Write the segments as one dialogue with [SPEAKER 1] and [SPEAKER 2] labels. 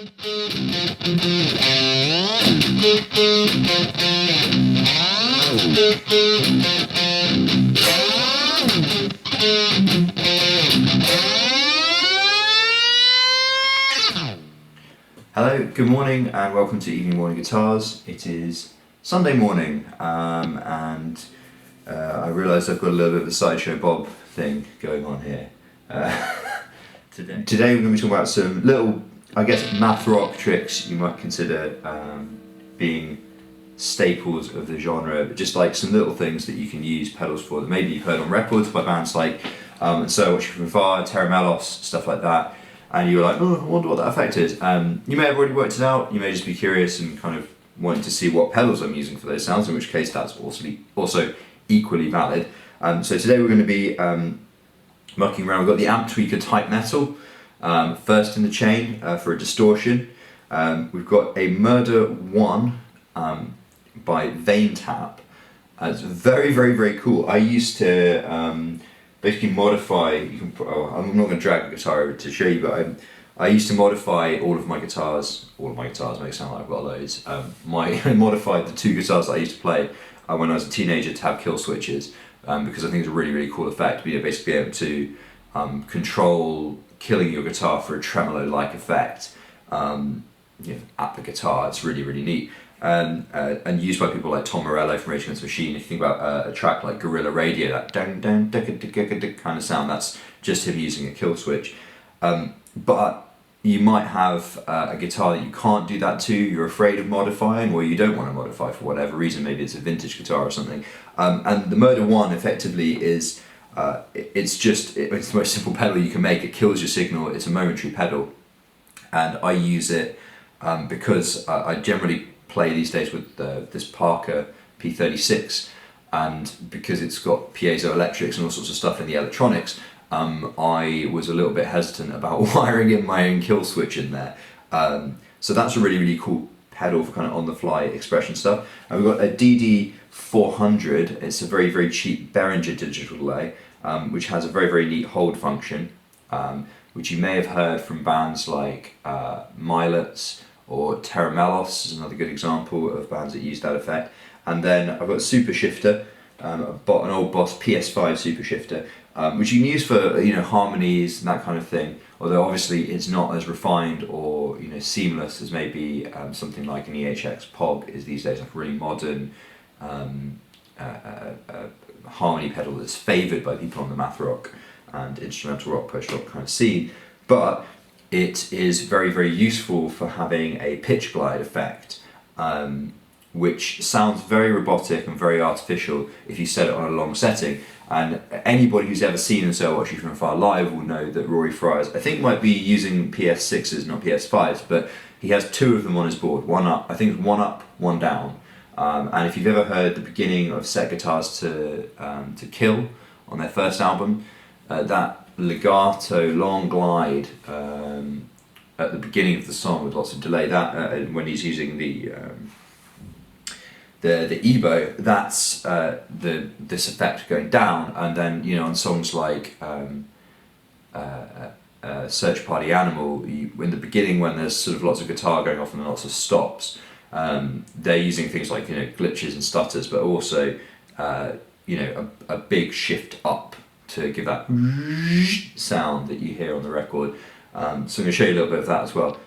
[SPEAKER 1] Hello, good morning and welcome to Evening Morning Guitars. It is Sunday morning and I realise I've got a little bit of a Sideshow Bob thing going on here. Today we're going to be talking about some little, I guess, math rock tricks you might consider being staples of the genre, but just like some little things that you can use pedals for that maybe you've heard on records by bands like So What You From Far, Terramelos, stuff like that. And you were like, oh, I wonder what that effect is. You may have already worked it out, you may just be curious and kind of wanting to see what pedals I'm using for those sounds, in which case that's also equally valid. So today we're going to be mucking around. We've got the Amp Tweaker Type Metal, first in the chain for a distortion. We've got a Murder 1 by Vein Tap. It's very, very, very cool. I used to basically modify, I'm not going to drag a guitar over to show you, but I used to modify all of my guitars make it sound like I've got loads. I modified the two guitars that I used to play when I was a teenager to have kill switches, because I think it's a really, really cool effect, basically able to control killing your guitar for a tremolo-like effect at the guitar. It's really, really neat. And used by people like Tom Morello from Rage Against the Machine. If you think about a track like Guerrilla Radio, that dang dang kind of sound, that's just him using a kill switch. But you might have a guitar that you can't do that to, you're afraid of modifying, or you don't want to modify for whatever reason, maybe it's a vintage guitar or something. And the Murder 1 effectively is, it's the most simple pedal you can make. It kills your signal, it's a momentary pedal. And I use it because I generally play these days with this Parker P36, and because it's got piezoelectrics and all sorts of stuff in the electronics, I was a little bit hesitant about wiring in my own kill switch in there. So that's a really, really cool pedal for kind of on-the-fly expression stuff. And we've got a DD400. It's a very, very cheap Behringer digital delay, which has a very, very neat hold function, which you may have heard from bands like Milets, or Terramelos is another good example of bands that use that effect. And then I've got a super shifter, an old BOSS PS5 super shifter, which you can use for harmonies and that kind of thing. Although obviously it's not as refined or seamless as maybe something like an EHX POG is these days, like a really modern harmony pedal that's favoured by people on the math rock and instrumental rock, post-rock kind of scene. But it is very, very useful for having a pitch glide effect, which sounds very robotic and very artificial if you set it on a long setting. And anybody who's ever seen So What You From Far live will know that Rory Fryers, I think, might be using PS6s, not PS5s, but he has two of them on his board. One up, I think it's one up, one down. And if you've ever heard the beginning of Set Guitars to Kill on their first album, that legato long glide at the beginning of the song with lots of delay, that when he's using the EBO, that's this effect going down. And then on songs like Search Party Animal, in the beginning when there's sort of lots of guitar going off and lots of stops, they're using things like glitches and stutters, but also a big shift up to give that sound that you hear on the record. So I'm going to show you a little bit of that as well.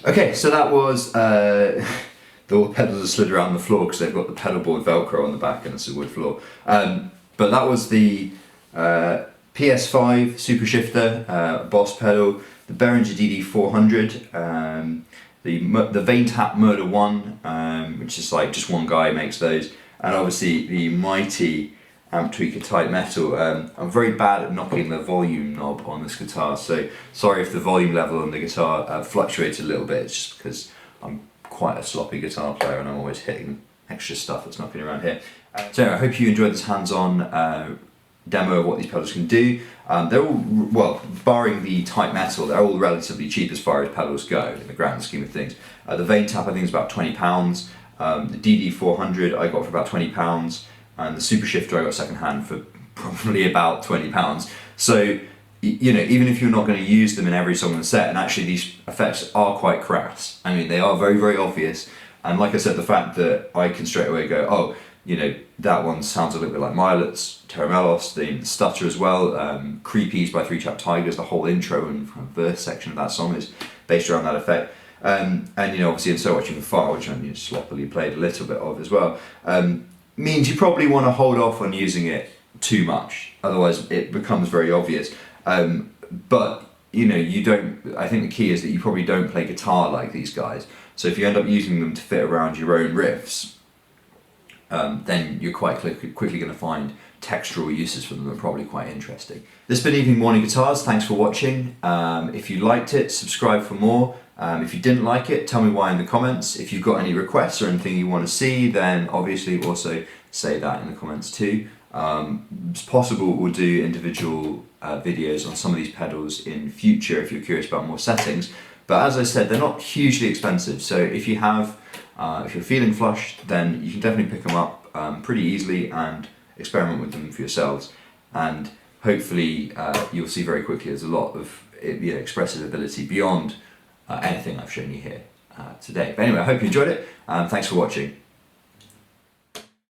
[SPEAKER 1] Okay, so that was all the pedals are slid around the floor because they've got the pedal board Velcro on the back and it's a wood floor. But that was the PS5 Super Shifter, Boss pedal, the Behringer DD400, the Vein Tap Murder 1, which is like just one guy makes those, and obviously the mighty amp tweaker type metal. I'm very bad at knocking the volume knob on this guitar, so sorry if the volume level on the guitar fluctuates a little bit. It's just because I'm quite a sloppy guitar player and I'm always hitting extra stuff that's not been around here. So I hope you enjoyed this hands-on demo of what these pedals can do. They're all, well, barring the type metal, they're all relatively cheap as far as pedals go in the grand scheme of things. The Vane Tap I think is about £20, the DD400 I got for about £20, and the Super Shifter I got second hand for probably about £20. So, you know, even if you're not going to use them in every song in the set, and actually these effects are quite crass, I mean they are very, very obvious, and like I said, the fact that I can straight away go, oh, you know, that one sounds a little bit like Milet's, Terramelos, the Stutter as well, Creepies by Three Chap Tigers, the whole intro and verse section of that song is based around that effect. And you know, obviously in So Watching the Fire, which I sloppily played a little bit of as well, means you probably want to hold off on using it too much, otherwise it becomes very obvious. But you know, you don't, I think the key is that you probably don't play guitar like these guys, so if you end up using them to fit around your own riffs, then you're quite quickly going to find textural uses for them that are probably quite interesting. This has been Evening Morning Guitars, thanks for watching. If you liked it, subscribe for more. If you didn't like it, tell me why in the comments. If you've got any requests or anything you want to see, then obviously also say that in the comments too. It's possible we'll do individual videos on some of these pedals in future if you're curious about more settings, but as I said, they're not hugely expensive, so if you have if you're feeling flushed, then you can definitely pick them up pretty easily and experiment with them for yourselves, and hopefully you'll see very quickly there's a lot of expressive ability beyond anything I've shown you here today. But anyway, I hope you enjoyed it, thanks for watching.